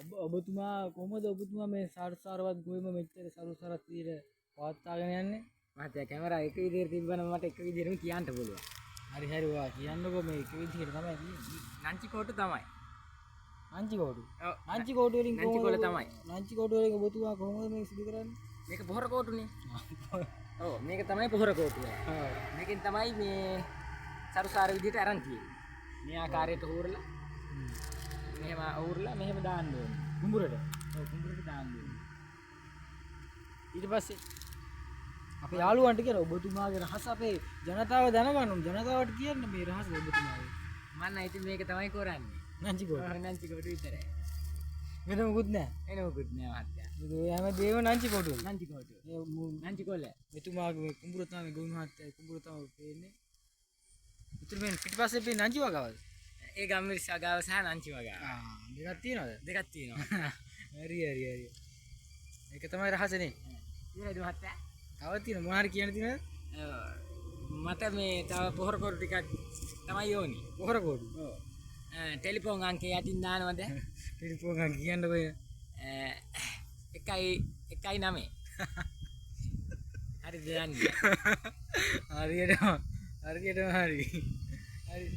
ඔබතුමා කොහොමද ඔබතුමා මේ සාරවත් ගොයම මෙච්චර සරුසරත් විදිහට පවත්වාගෙන යන්නේ? මහත්තයා කැමරා එක විදිහට තිබ්බනම් මට එක විදිහටම කියන්න පුළුවන්. හරි හරි වා කියන්නකෝ මේ එක විදිහට තමයි කියන්නේ. නංචි කොටු තමයි. නංචි කෝටු. ඔව්. නංචි කෝටු වලින් නංචි කොළ තමයි. නංචි කෝටු වලින් ඔබතුමා කොහොමද මේක සිදු කරන්නේ? මේක පොහොර කොටුනේ. ඔව් මේක තමයි පොහොර කොටුව. මේකෙන් තමයි මේ සරුසාර විදිහට අරන් තියෙන්නේ. මේ ආකාරයට හොරලා මෙහෙම අවුරලා මෙහෙම දාන්න ඕනේ. කුඹුරට. ඔව් කුඹුරට දාන්න ඕනේ. ඊට පස්සේ අපේ යාළුවන්ට කියන ඔබතුමාගේ රහස අපේ ජනතාව දැනගන්න ඕන. ජනතාවට කියන්න මේ රහස ඔබතුමාගේ. මම නම් ඉතින් මේක තමයි කරන්නේ. නංචි කෝටු. නංචි කොටු විතරයි. වෙන මොකුත් නැහැ. එන මොකුත් නෑ මහත්තයා. ඒ හැම දේම නංචි කෝටු. නංචි කොටු. නංචි කොල්ල. මෙතුමාගේ මේ කුඹුර තමයි ගොවි මහත්තයා කුඹුර තමයි පේන්නේ. ඉතින් මේ පිටිපස්සේ පේන්නේ නංචි වගාවද? ඒ ගම්මිරිස් වගාව සහ නංචි වගාව. දෙකක් තියෙනවද? දෙකක් තියෙනවා. හරි. ඒක තමයි රහසනේ. ඉතින් මහත්තයා තව තියෙන මොනාරි කියන්න තියෙනවද? මට මේ තව පොහොර කොටු ටිකක් තමයි ඕනි. පොහොර කෝටු. ඔව්. ටෙලිෆෝන් අංකේ යටින් දානවද? ටෙලිෆෝන් එක කියන්නකෝ එන. 1.9. හරිද දන්නේ? හරියටම හරි. හරි.